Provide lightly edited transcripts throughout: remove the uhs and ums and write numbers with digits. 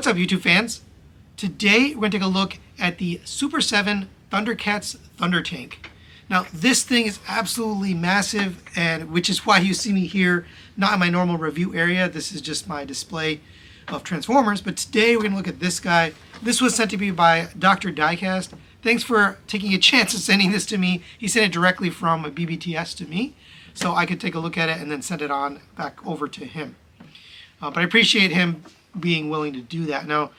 What's up, YouTube fans? Today we're going to take a look at the Super 7 Thundercats Thundertank. Now this thing is absolutely massive, and which is why you see me here, not in my normal review area. This is just my display of Transformers, but today we're going to look at this guy. This was sent to me by Dr. Diecast. Thanks for taking a chance of sending this to me. He sent it directly from a BBTS to me, so I could take a look at it and then send it on back over to him. But I appreciate him being willing to do that. Now,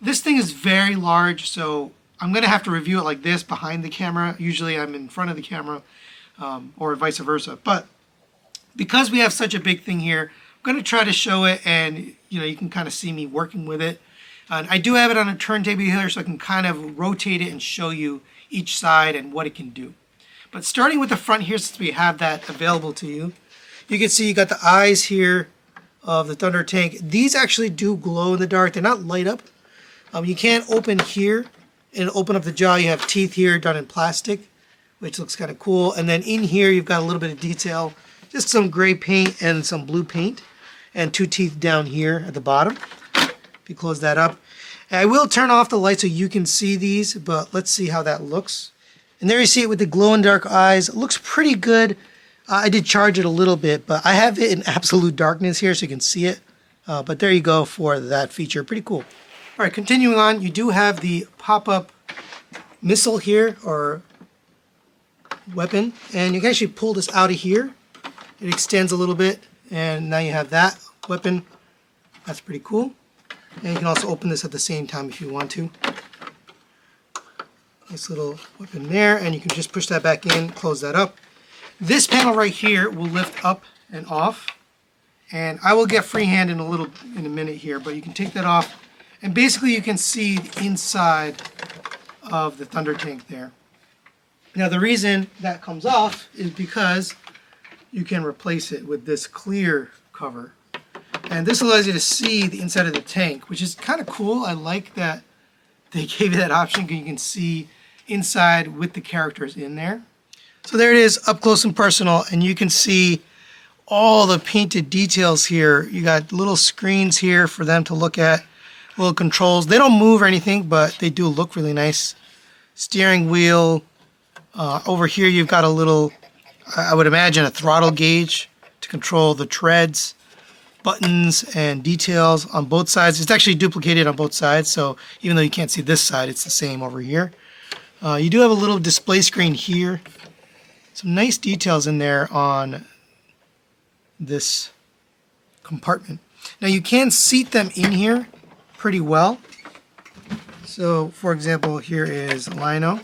this thing is very large, so I'm going to have to review it like this behind the camera. Usually I'm in front of the camera, or vice versa. But because we have such a big thing here, I'm going to try to show it, and you can kind of see me working with it. And I do have it on a turntable here, so I can kind of rotate it and show you each side and what it can do. But starting with the front here, since we have that available to you, you can see you got the eyes here of the Thunder Tank. These actually do glow in the dark. They're not light up. You can't open here and open up the jaw. You have teeth here done in plastic, which looks kind of cool. And then in here you've got a little bit of detail, just some gray paint and some blue paint, and two teeth down here at the bottom. If you close that up, I will turn off the light so you can see these, but let's see how that looks. And there you see it with the glow in dark eyes. It looks pretty good. I did charge it a little bit, but I have it in absolute darkness here so you can see it. But there you go for that feature. Pretty cool. All right, continuing on, you do have the pop-up missile here, or weapon. And you can actually pull this out of here. It extends a little bit, and now you have that weapon. That's pretty cool. And you can also open this at the same time if you want to. Nice little weapon there, and you can just push that back in, close that up. This panel right here will lift up and off, and I will get freehand in a minute here, but you can take that off, and basically you can see the inside of the Thunder Tank there. Now the reason that comes off is because you can replace it with this clear cover, and this allows you to see the inside of the tank, which is kind of cool. I like that they gave you that option because you can see inside with the characters in there. So there it is, up close and personal, and you can see all the painted details here. You got little screens here for them to look at, little controls. They don't move or anything, but they do look really nice. Steering wheel. Over here you've got a little, I would imagine, a throttle gauge to control the treads, buttons, and details on both sides. It's actually duplicated on both sides, so even though you can't see this side, it's the same over here. You do have a little display screen here. Some nice details in there on this compartment. Now you can seat them in here pretty well. So for example, here is Lino,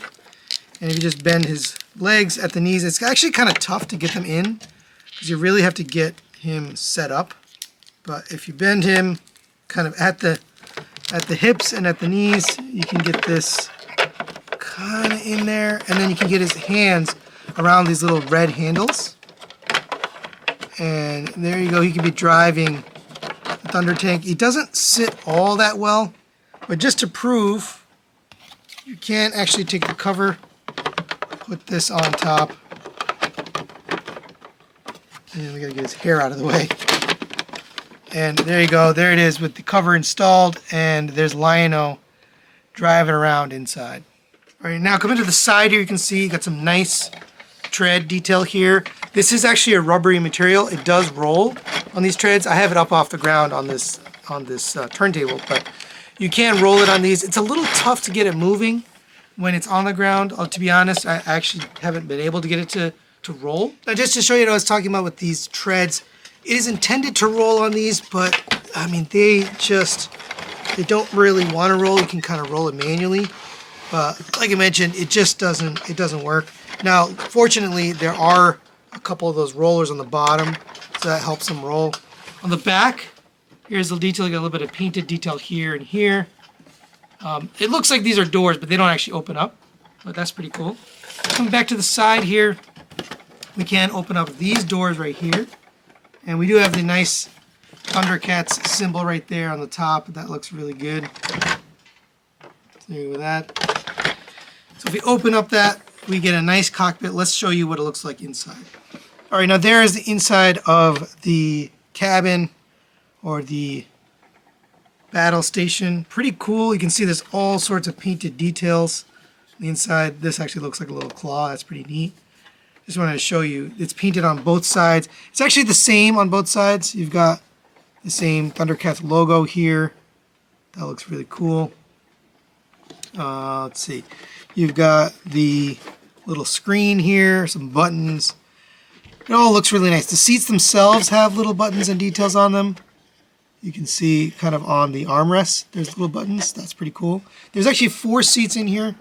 and if you just bend his legs at the knees, it's actually kind of tough to get them in because you really have to get him set up. But if you bend him kind of at the hips and at the knees, you can get this kind of in there, and then you can get his hands around these little red handles, and there you go. He can be driving the Thunder Tank. He doesn't sit all that well, but just to prove, you can actually take the cover, put this on top, and we gotta get his hair out of the way, and there you go. There it is with the cover installed, and there's Lionel driving around inside. All right, now coming to the side here, you can see you got some nice tread detail here. This is actually a rubbery material. It does roll on these treads. I have it up off the ground on this turntable, but you can roll it on these. It's a little tough to get it moving when it's on the ground. To be honest, I actually haven't been able to get it to roll. Now, just to show you what I was talking about with these treads, it is intended to roll on these, but I mean, they don't really want to roll. You can kind of roll it manually, but like I mentioned, it just doesn't work. Now, fortunately, there are a couple of those rollers on the bottom, so that helps them roll. On the back, here's the detail. You got a little bit of painted detail here and here. It looks like these are doors, but they don't actually open up, but that's pretty cool. Coming back to the side here, we can open up these doors right here, and we do have the nice Thundercats symbol right there on the top. That looks really good. So there you go with that. So if we open up that, we get a nice cockpit. Let's show you what it looks like inside. All right, now there is the inside of the cabin, or the battle station. Pretty cool. You can see there's all sorts of painted details. The inside, this actually looks like a little claw. That's pretty neat. Just wanted to show you. It's painted on both sides. It's actually the same on both sides. You've got the same Thundercats logo here. That looks really cool. Let's see. You've got the little screen here, some buttons. It all looks really nice. The seats themselves have little buttons and details on them. You can see kind of on the armrests, there's little buttons. That's pretty cool. There's actually 4 seats in here.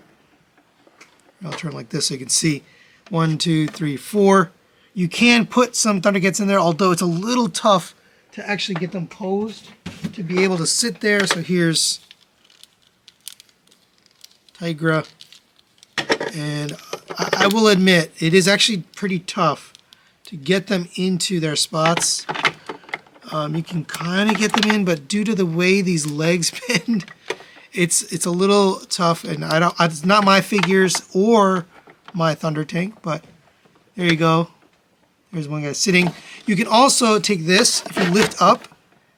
I'll turn like this so you can see. 1, 2, 3, 4. You can put some Thundercats in there, although it's a little tough to actually get them posed to be able to sit there. So here's Tigra. And I will admit, it is actually pretty tough to get them into their spots. You can kind of get them in, but due to the way these legs bend, it's a little tough. And it's not my figures or my Thundertank, but there you go. There's one guy sitting. You can also take this. If you lift up,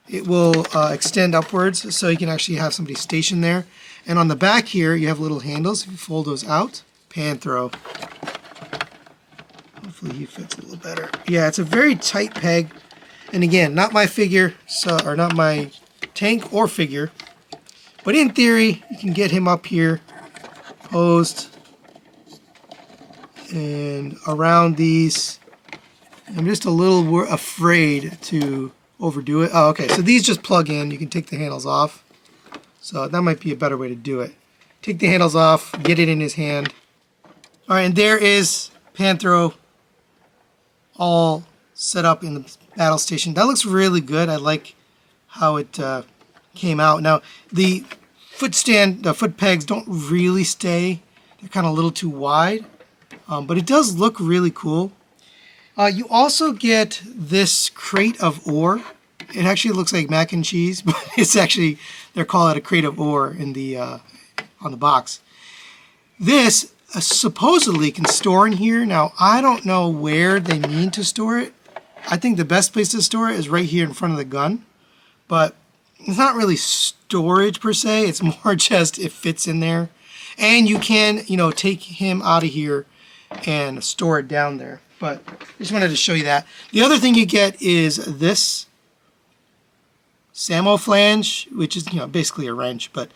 it will extend upwards, so you can actually have somebody stationed there. And on the back here, you have little handles. If you fold those out, pan throw. Hopefully he fits a little better. Yeah, it's a very tight peg. And again, not my figure, or not my tank or figure. But in theory, you can get him up here, posed, and around these. I'm just a little afraid to overdo it. Oh, okay, so these just plug in. You can take the handles off. So that might be a better way to do it. Take the handles off, get it in his hand. All right, and there is Panthro all set up in the battle station. That looks really good. I like how it came out. Now, the foot pegs don't really stay. They're kind of a little too wide, but it does look really cool. You also get this crate of ore. It actually looks like mac and cheese, but it's actually, they call it a crate of ore in the on the box. This supposedly can store in here. Now, I don't know where they mean to store it. I think the best place to store it is right here in front of the gun, but it's not really storage per se. It's more just it fits in there, and you can, take him out of here and store it down there. But I just wanted to show you that. The other thing you get is this Samo flange, which is basically a wrench, but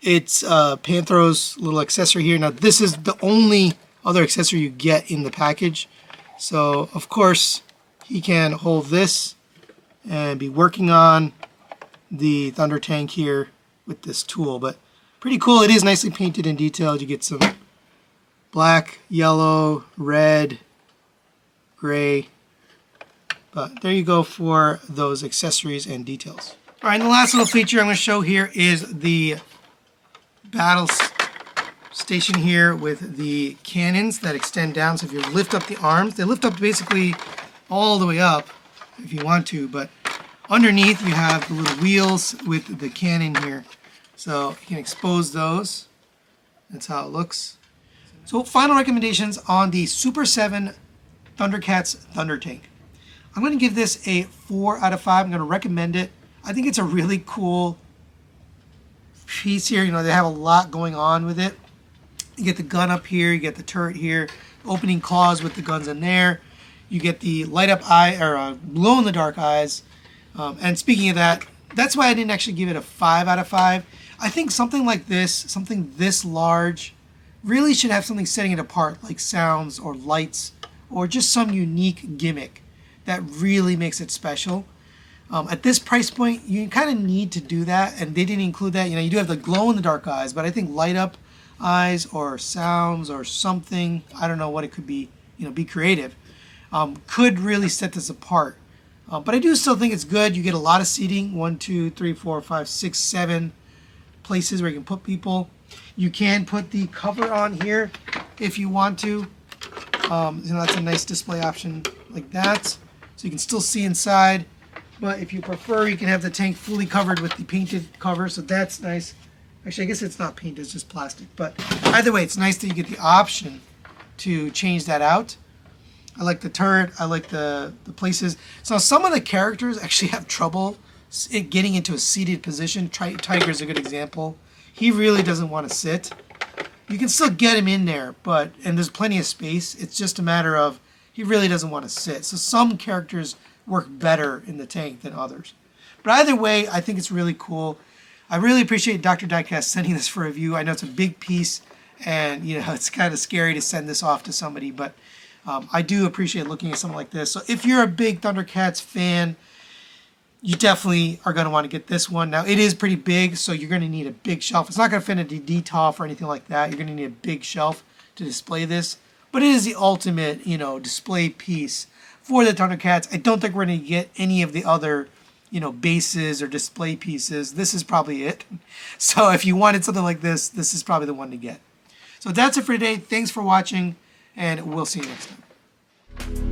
it's Panthro's little accessory here. Now this is the only other accessory you get in the package. So of course he can hold this and be working on the Thundertank here with this tool. But pretty cool. It is nicely painted and detailed. You get some black, yellow, red, gray. But there you go for those accessories and details. All right, and the last little feature I'm going to show here is the battle station here with the cannons that extend down. So if you lift up the arms, they lift up basically all the way up if you want to, but underneath you have the little wheels with the cannon here. So you can expose those. That's how it looks. So final recommendations on the Super 7 Thundercats Thundertank. I'm going to give this a 4 out of 5. I'm going to recommend it. I think it's a really cool piece here. They have a lot going on with it. You get the gun up here, you get the turret here, opening claws with the guns in there. You get the light up eye, or glow in the dark eyes. And speaking of that, that's why I didn't actually give it a 5 out of 5. I think something like this, something this large, really should have something setting it apart, like sounds or lights, or just some unique gimmick that really makes it special. At this price point, you kind of need to do that, and they didn't include that. You do have the glow in the dark eyes, but I think light up eyes or sounds or something, I don't know what it could be, be creative, could really set this apart. But I do still think it's good. You get a lot of seating, 1, 2, 3, 4, 5, 6, 7 places where you can put people. You can put the cover on here if you want to. That's a nice display option like that. So you can still see inside. But if you prefer, you can have the tank fully covered with the painted cover. So that's nice. Actually, I guess it's not paint, it's just plastic. But either way, it's nice that you get the option to change that out. I like the turret. I like the places. So some of the characters actually have trouble it getting into a seated position. Tiger's a good example. He really doesn't want to sit. You can still get him in there, and there's plenty of space. It's just a matter of he really doesn't want to sit. So some characters work better in the tank than others. But either way, I think it's really cool. I really appreciate Dr. Diecast sending this for review. I know it's a big piece, and it's kind of scary to send this off to somebody, but I do appreciate looking at something like this. So if you're a big Thundercats fan, you definitely are going to want to get this one. Now, it is pretty big, so you're going to need a big shelf. It's not going to fit into DTOF or anything like that. You're going to need a big shelf to display this. But it is the ultimate, display piece for the Thundercats. I don't think we're going to get any of the other, bases or display pieces. This is probably it. So if you wanted something like this, this is probably the one to get. So that's it for today. Thanks for watching, and we'll see you next time.